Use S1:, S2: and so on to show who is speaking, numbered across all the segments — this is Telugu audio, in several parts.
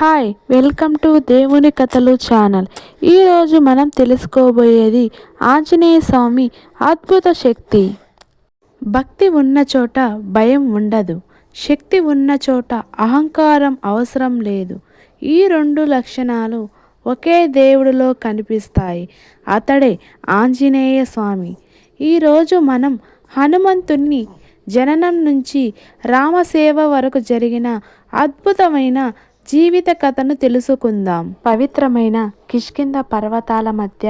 S1: హాయ్ వెల్కమ్ టు దేవుని కథలు ఛానల్. ఈరోజు మనం తెలుసుకోబోయేది ఆంజనేయ స్వామి అద్భుత శక్తి. భక్తి ఉన్న చోట భయం ఉండదు, శక్తి ఉన్న చోట అహంకారం అవసరం లేదు. ఈ రెండు లక్షణాలు ఒకే దేవుడిలో కనిపిస్తాయి. అతడే ఆంజనేయ స్వామి. ఈరోజు మనం హనుమంతుని జననం నుంచి రామసేవ వరకు జరిగిన అద్భుతమైన జీవిత కథను తెలుసుకుందాం. పవిత్రమైన కిష్కింధ పర్వతాల మధ్య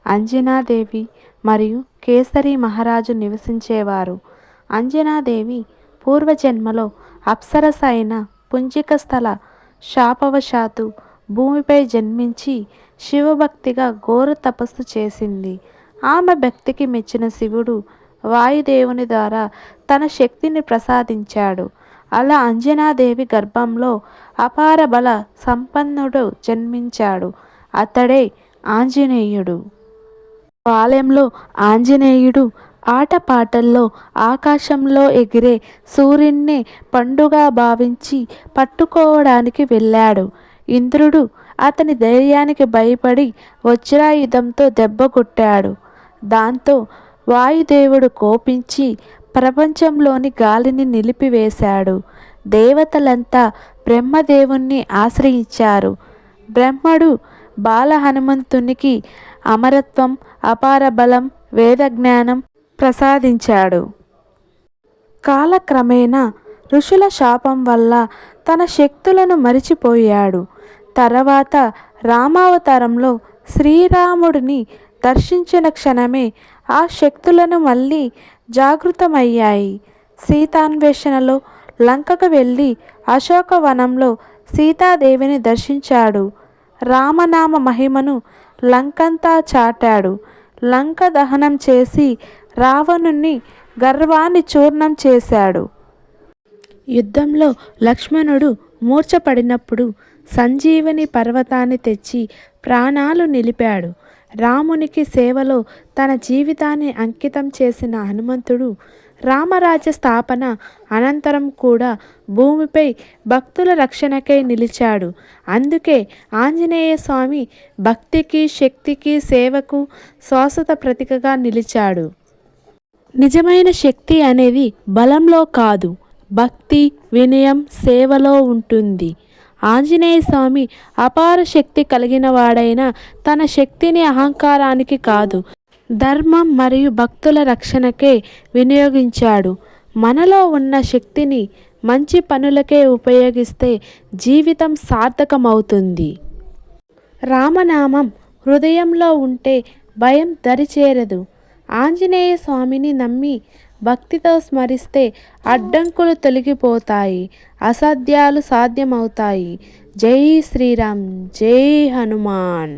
S1: అంజనాదేవి మరియు కేసరి మహారాజు నివసించేవారు. అంజనాదేవి పూర్వజన్మలో అప్సరస అయిన పుంజిక స్థల శాపవశాత్తు భూమిపై జన్మించి శివభక్తిగా ఘోర తపస్సు చేసింది. ఆమె భక్తికి మెచ్చిన శివుడు వాయుదేవుని ద్వారా తన శక్తిని ప్రసాదించాడు. అలా అంజనాదేవి గర్భంలో అపార బల సంపన్నుడు జన్మించాడు. అతడే ఆంజనేయుడు. బాల్యంలో ఆంజనేయుడు ఆటపాటల్లో ఆకాశంలో ఎగిరే సూర్యున్నే పండుగ భావించి పట్టుకోవడానికి వెళ్ళాడు. ఇంద్రుడు అతని ధైర్యానికి భయపడి వజ్రాయుధంతో దెబ్బ కొట్టాడు. దాంతో వాయుదేవుడు కోపించి ప్రపంచంలోని గాలిని నిలిపివేశాడు. దేవతలంతా బ్రహ్మదేవుణ్ణి ఆశ్రయించారు. బ్రహ్మడు బాల హనుమంతునికి అమరత్వం, అపార బలం, వేదజ్ఞానం ప్రసాదించాడు. కాలక్రమేణా ఋషుల శాపం వల్ల తన శక్తులను మరిచిపోయాడు. తర్వాత రామావతారంలో శ్రీరాముడిని దర్శించిన క్షణమే ఆ శక్తులను మళ్ళీ జాగృతమయ్యాయి. సీతాన్వేషణలో లంకకు వెళ్ళి అశోకవనంలో సీతాదేవిని దర్శించాడు. రామనామ మహిమను లంకంతా చాటాడు. లంక దహనం చేసి రావణుని గర్వాన్ని చూర్ణం చేశాడు. యుద్ధంలో లక్ష్మణుడు మూర్ఛపడినప్పుడు సంజీవని పర్వతాన్ని తెచ్చి ప్రాణాలు నిలిపాడు. రామునికి సేవలో తన జీవితాన్ని అంకితం చేసిన హనుమంతుడు రామరాజ్య స్థాపన అనంతరం కూడా భూమిపై భక్తుల రక్షణకై నిలిచాడు. అందుకే ఆంజనేయ స్వామి భక్తికి, శక్తికి, సేవకు శాశ్వత ప్రతీకగా నిలిచాడు. నిజమైన శక్తి అనేది బలంలో కాదు, భక్తి, వినయం, సేవలో ఉంటుంది. ఆంజనేయ స్వామి అపార శక్తి కలిగిన వాడైన తన శక్తిని అహంకారానికి కాదు, ధర్మం మరియు భక్తుల రక్షణకే వినియోగించాడు. మనలో ఉన్న శక్తిని మంచి పనులకే ఉపయోగిస్తే జీవితం సార్థకమవుతుంది. రామనామం హృదయంలో ఉంటే భయం దరిచేరదు. ఆంజనేయ స్వామిని నమ్మి భక్తితో స్మరిస్తే అడ్డంకులు తొలగిపోతాయి, అసాధ్యాలు సాధ్యమవుతాయి. జై శ్రీరామ్, జై హనుమాన్.